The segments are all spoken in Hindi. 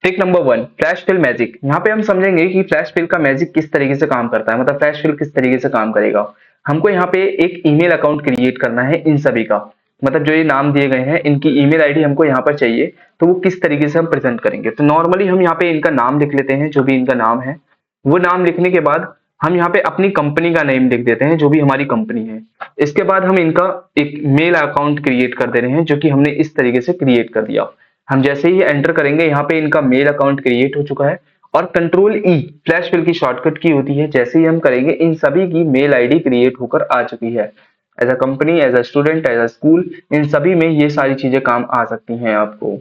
Trick number 1, flash fill magic. यहाँ पे हम समझेंगे कि फ्लैश फिल का मैजिक किस तरीके से काम करता है, मतलब फ्लैश फिल किस तरीके से काम करेगा। हमको यहाँ पे एक ईमेल अकाउंट क्रिएट करना है इन सभी का, मतलब जो ये नाम दिए गए हैं इनकी ईमेल आईडी हमको यहाँ पर चाहिए। तो वो किस तरीके से हम प्रेजेंट करेंगे, तो नॉर्मली हम यहाँ पे इनका नाम लिख लेते हैं, जो भी इनका नाम है। वो नाम लिखने के बाद हम यहाँ पे अपनी कंपनी का नेम लिख देते हैं, जो भी हमारी कंपनी है। इसके बाद हम इनका एक मेल अकाउंट क्रिएट कर दे रहे हैं, जो कि हमने इस तरीके से क्रिएट कर दिया। हम जैसे ही एंटर करेंगे यहाँ पे इनका मेल अकाउंट क्रिएट हो चुका है। और कंट्रोल ई फ्लैश फिल की शॉर्टकट की होती है, जैसे ही हम करेंगे इन सभी की मेल आईडी क्रिएट होकर आ चुकी है। As a company, as a student, as a school, इन सभी में ये सारी चीजें काम आ सकती हैं आपको।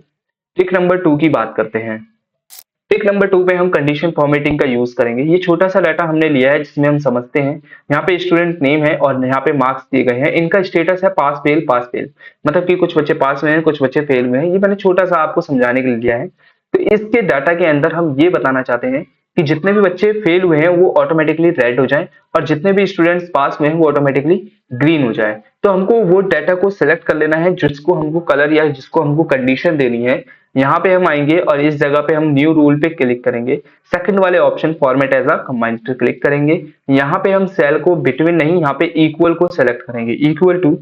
ट्रिक नंबर 2 की बात करते हैं। ट्रिक नंबर 2 पे हम कंडीशन फॉर्मेटिंग का यूज करेंगे। ये छोटा सा डाटा हमने लिया है जिसमें हम समझते हैं। यहाँ पे स्टूडेंट नेम है और यहाँ पे मार्क्स दिए गए हैं। इनका स्टेटस है पास फेल पास फेल, मतलब कि कुछ बच्चे पास में हैं, कुछ बच्चे फेल में हैं। ये मैंने छोटा सा आपको समझाने के लिए लिया है। तो इसके डाटा के अंदर हम ये बताना चाहते हैं कि जितने भी बच्चे फेल हुए हैं वो ऑटोमेटिकली रेड हो जाएं, और जितने भी स्टूडेंट्स पास हुए हैं वो ऑटोमेटिकली ग्रीन हो जाए। तो हमको वो डाटा को सिलेक्ट कर लेना है जिसको हमको कलर या जिसको हमको कंडीशन देनी है। यहाँ पे हम आएंगे और इस जगह पे हम न्यू रूल पे क्लिक करेंगे। सेकंड वाले option format as a combined पे क्लिक करेंगे। यहाँ पे हम सेल को बिटवीन नहीं, यहाँ पे इक्वल को सेलेक्ट करेंगे। इक्वल टू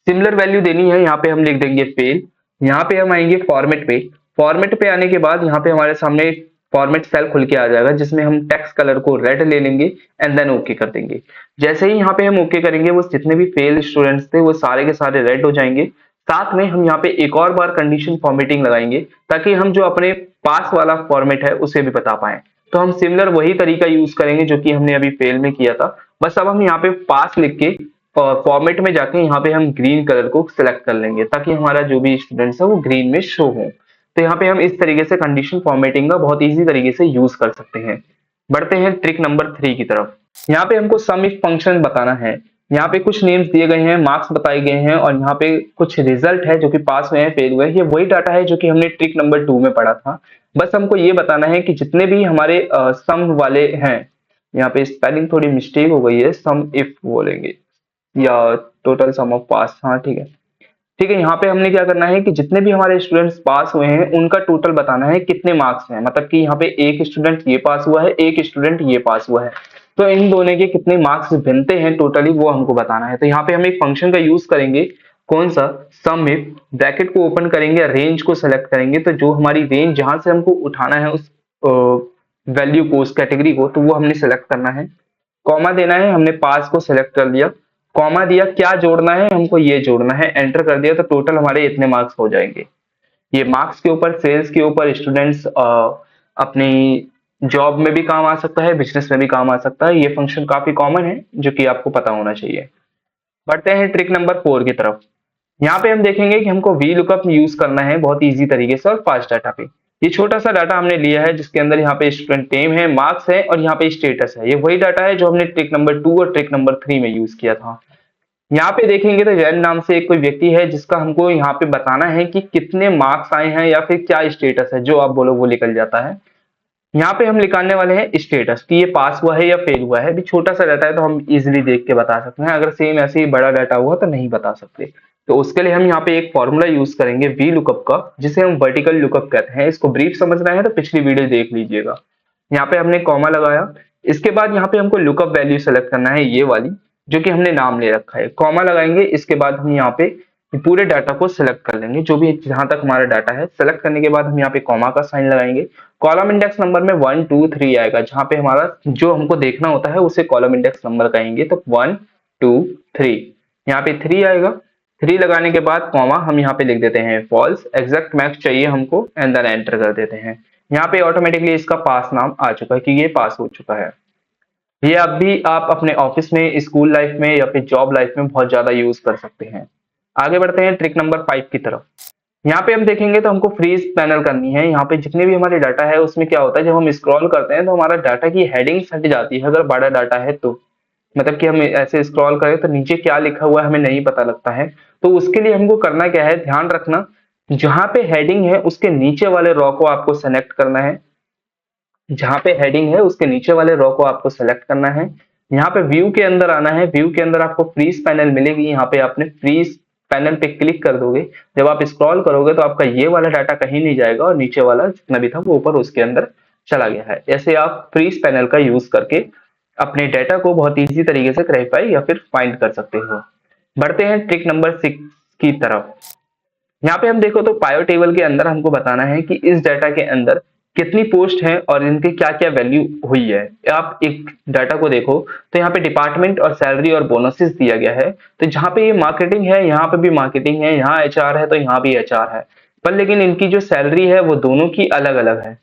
सिमिलर वैल्यू देनी है, यहाँ पे हम लिख देंगे फेल। यहाँ पे हम आएंगे फॉर्मेट पे। फॉर्मेट पे आने के बाद यहाँ पे हमारे सामने फॉर्मेट सेल खुल के आ जाएगा, जिसमें हम टेक्स्ट कलर को रेड ले लेंगे एंड देन ओके कर देंगे। जैसे ही यहाँ पे हम ओके करेंगे, वो जितने भी फेल स्टूडेंट्स थे वो सारे के सारे रेड हो जाएंगे। साथ में हम यहाँ पे एक और बार कंडीशन फॉर्मेटिंग लगाएंगे, ताकि हम जो अपने पास वाला फॉर्मेट है उसे भी बता पाए। तो हम सिमिलर वही तरीका यूज करेंगे जो कि हमने अभी फेल में किया था। बस अब हम यहाँ पे पास लिख के और फॉर्मेट में जाके यहाँ पे हम ग्रीन कलर को सिलेक्ट कर लेंगे, ताकि हमारा जो भी स्टूडेंट्स है वो ग्रीन में शो हो। तो यहाँ पे हम इस तरीके से कंडीशन फॉर्मेटिंग का बहुत इजी तरीके से यूज कर सकते हैं। बढ़ते हैं ट्रिक नंबर 3 की तरफ। यहाँ पे हमको सम इफ फंक्शन बताना है। यहाँ पे कुछ नेम्स दिए गए हैं, मार्क्स बताए गए हैं, और यहाँ पे कुछ रिजल्ट है जो कि पास हुए हैं, फेल हुए हैं। ये वही डाटा है जो कि हमने ट्रिक नंबर 2 में पढ़ा था। बस हमको ये बताना है कि जितने भी हमारे सम वाले हैं, यहाँ पे स्पेलिंग थोड़ी मिस्टेक हो गई है, सम इफ बोलेंगे या टोटल सम ऑफ पास। हाँ ठीक है, ठीक है। यहाँ पे हमने क्या करना है कि जितने भी हमारे स्टूडेंट्स पास हुए हैं उनका टोटल बताना है कितने मार्क्स हैं, मतलब कि यहाँ पे एक स्टूडेंट ये पास हुआ है, एक स्टूडेंट ये पास हुआ है। तो इन दोनों के कितने मार्क्स बनते हैं टोटली, वो हमको बताना है। तो यहाँ पे हम एक फंक्शन का यूज करेंगे। कौन सा? सम इफ। ब्रैकेट को ओपन करेंगे, रेंज को सेलेक्ट करेंगे, तो जो हमारी रेंज जहां से हमको उठाना है उस वैल्यू को, उस कैटेगरी को, तो वो हमने सेलेक्ट करना है। कॉमा देना है, हमने पास को सिलेक्ट कर लिया। कॉमा दिया, क्या जोड़ना है हमको, ये जोड़ना है। एंटर कर दिया, तो टोटल हमारे इतने मार्क्स हो जाएंगे। ये मार्क्स के ऊपर, सेल्स के ऊपर, स्टूडेंट्स अपनी जॉब में भी काम आ सकता है, बिजनेस में भी काम आ सकता है। ये फंक्शन काफी कॉमन है जो कि आपको पता होना चाहिए। बढ़ते हैं ट्रिक नंबर 4 की तरफ। यहाँ पे हम देखेंगे कि हमको वी लुकअप यूज करना है बहुत इजी तरीके से और फास्ट डाटा पे। ये छोटा सा डाटा हमने लिया है जिसके अंदर यहाँ पे स्टूडेंट नेम है, मार्क्स है और यहाँ पे स्टेटस है। ये वही डाटा है जो हमने ट्रिक नंबर 2 और ट्रिक नंबर 3 में यूज किया था। यहाँ पे देखेंगे तो जैन नाम से एक कोई व्यक्ति है जिसका हमको यहाँ पे बताना है कि कितने मार्क्स आए हैं या फिर क्या स्टेटस है, जो आप बोलो वो निकल जाता है। यहाँ पे हम निकालने वाले हैं स्टेटस कि ये पास हुआ है या फेल हुआ है। अभी छोटा सा डाटा है तो हम इजीली देख के बता सकते हैं, अगर सेम ऐसे ही बड़ा डाटा हुआ तो नहीं बता सकते। तो उसके लिए हम यहाँ पे एक फॉर्मूला यूज करेंगे वी लुकअप का, जिसे हम वर्टिकल लुकअप कहते हैं। इसको ब्रीफ समझना है तो पिछली वीडियो देख लीजिएगा। यहाँ पे हमने कॉमा लगाया। इसके बाद यहाँ पे हमको लुकअप वैल्यू सेलेक्ट करना है, ये वाली जो कि हमने नाम ले रखा है। कॉमा लगाएंगे, इसके बाद हम यहाँ पे पूरे डाटा को सिलेक्ट कर लेंगे, जो भी जहां तक हमारा डाटा है। सेलेक्ट करने के बाद हम यहाँ पे कॉमा का साइन लगाएंगे। कॉलम इंडेक्स नंबर में 1 2 3 आएगा, जहां पे हमारा जो हमको देखना होता है उसे कॉलम इंडेक्स नंबर कहेंगे। तो 1 2 3, यहाँ पे 3 आएगा। 3 लगाने के बाद कॉमा हम यहाँ पे लिख देते हैं फॉल्स, एग्जैक्ट मैच चाहिए हमको, एंड देन एंटर कर देते हैं। यहाँ पे ऑटोमेटिकली इसका पास नाम आ चुका है कि ये पास हो चुका है। ये अब भी आप अपने ऑफिस में, स्कूल लाइफ में या फिर जॉब लाइफ में बहुत ज्यादा यूज कर सकते हैं। आगे बढ़ते हैं ट्रिक नंबर 5 की तरफ। यहाँ पे हम देखेंगे तो हमको फ्रीज पैनल करनी है। यहाँ पे जितने भी हमारे डाटा है उसमें क्या होता है, जब हम स्क्रॉल करते हैं तो हमारा डाटा की हेडिंग्स हट जाती है, अगर बड़ा डाटा है तो। मतलब कि हम ऐसे स्क्रॉल करें तो नीचे क्या लिखा हुआ है हमें नहीं पता लगता है। तो उसके लिए हमको करना क्या है, ध्यान रखना, जहां पे हेडिंग है उसके नीचे वाले रॉ को आपको सेलेक्ट करना है। जहां पे हेडिंग है उसके नीचे वाले रॉ को आपको सेलेक्ट करना है। यहाँ पे व्यू के अंदर आना है। व्यू के अंदर आपको फ्रीज पैनल मिलेगी, यहाँ पे आपने फ्रीज पैनल पे क्लिक कर दोगे, जब आप स्क्रॉल करोगे तो आपका ये वाला डाटा कहीं नहीं जाएगा और नीचे वाला जितना भी था वो ऊपर उसके अंदर चला गया है। ऐसे आप फ्रीज पैनल का यूज करके अपने डाटा को बहुत इजी तरीके से क्लैरिफाई या फिर फाइंड कर सकते हो। बढ़ते हैं ट्रिक नंबर 6 की तरफ। यहाँ पे हम देखो तो पायो टेबल के अंदर हमको बताना है कि इस डाटा के अंदर कितनी पोस्ट है और इनकी क्या क्या वैल्यू हुई है। आप एक डाटा को देखो तो यहाँ पे डिपार्टमेंट और सैलरी और बोनसेस दिया गया है, तो जहाँ पे ये मार्केटिंग है यहाँ पे भी मार्केटिंग है, यहाँ एचआर है तो यहाँ भी एचआर है, पर लेकिन इनकी जो सैलरी है वो दोनों की अलग अलग है।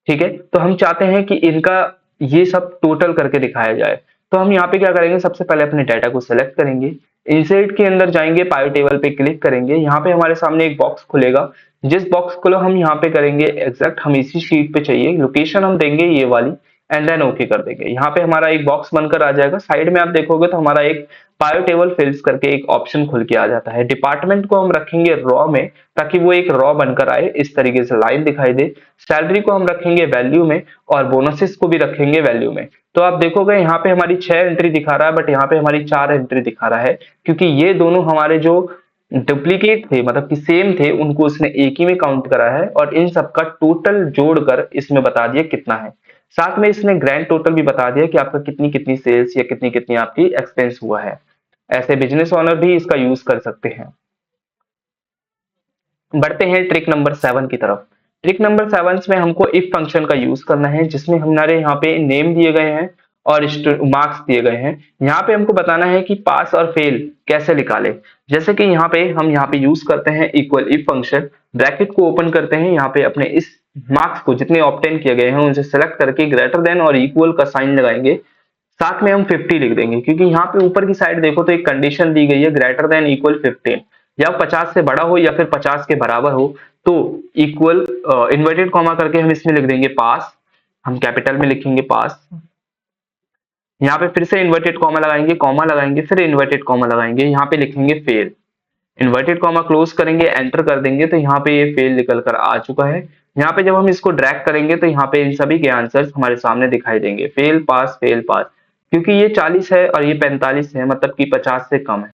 ठीक है, तो हम चाहते हैं कि इनका ये सब टोटल करके दिखाया जाए। तो हम यहाँ पे क्या करेंगे, सबसे पहले अपने डाटा को सिलेक्ट करेंगे, इंसर्ट के अंदर जाएंगे, पायो टेबल पे क्लिक करेंगे, यहाँ पे हमारे सामने एक बॉक्स खुलेगा, जिस बॉक्स को हम यहाँ पे करेंगे एग्जैक्ट हम इसी शीट पे चाहिए, लोकेशन हम देंगे ये वाली एंड देन ओके कर देंगे। यहाँ पे हमारा एक बॉक्स बनकर आ जाएगा, साइड में आप देखोगे तो हमारा एक पायो टेबल फिल्स करके एक ऑप्शन खुल के आ जाता है। डिपार्टमेंट को हम रखेंगे रॉ में ताकि वो एक रॉ बनकर आए, इस तरीके से लाइन दिखाई दे। सैलरी को हम रखेंगे वैल्यू में और बोनसेस को भी रखेंगे वैल्यू में। तो आप देखोगे यहाँ पे हमारी 6 एंट्री दिखा रहा है, बट यहाँ पे हमारी 4 एंट्री दिखा रहा है, क्योंकि ये दोनों हमारे जो डुप्लीकेट थे मतलब कि सेम थे उनको उसने एक ही में काउंट करा है और इन सबका टोटल जोड़कर इसमें बता दिया कितना है। साथ में इसने ग्रैंड टोटल भी बता दिया कि आपका कितनी कितनी सेल्स या कितनी कितनी आपकी एक्सपेंस हुआ है। ऐसे बिजनेस ओनर भी इसका यूज कर सकते हैं। बढ़ते हैं ट्रिक नंबर 7 की तरफ। ट्रिक नंबर 7 में हमको इफ फंक्शन का यूज करना है, जिसमें हमारे यहाँ पे नेम दिए गए हैं और मार्क्स दिए गए हैं। यहाँ पे हमको बताना है कि पास और फेल कैसे निकाले। जैसे कि यहाँ पे हम यहाँ पे यूज करते हैं इक्वल इफ फंक्शन, ब्रैकेट को ओपन करते हैं, यहाँ पे अपने इस मार्क्स को जितने ऑब्टेन किए गए हैं उनसे सेलेक्ट करके ग्रेटर देन और इक्वल का साइन लगाएंगे, साथ में हम 50 लिख देंगे, क्योंकि यहाँ पे ऊपर की साइड देखो तो एक कंडीशन दी गई है ग्रेटर देन इक्वल 15, या 50 से बड़ा हो या फिर 50 के बराबर हो तो इक्वल इन्वर्टेड कॉमा करके हम इसमें लिख देंगे पास, हम कैपिटल में लिखेंगे पास। यहाँ पे फिर से इन्वर्टेड कॉमा लगाएंगे फिर इन्वर्टेड कॉमा लगाएंगे, यहाँ पे लिखेंगे फेल, इन्वर्टेड कॉमा क्लोज करेंगे, एंटर कर देंगे तो यहाँ पे ये फेल निकल कर आ चुका है। यहाँ पे जब हम इसको ड्रैग करेंगे तो यहाँ पे इन सभी के आंसर्स हमारे सामने दिखाई देंगे, फेल पास, क्योंकि ये 40 है और ये 45 है मतलब कि 50 से कम है।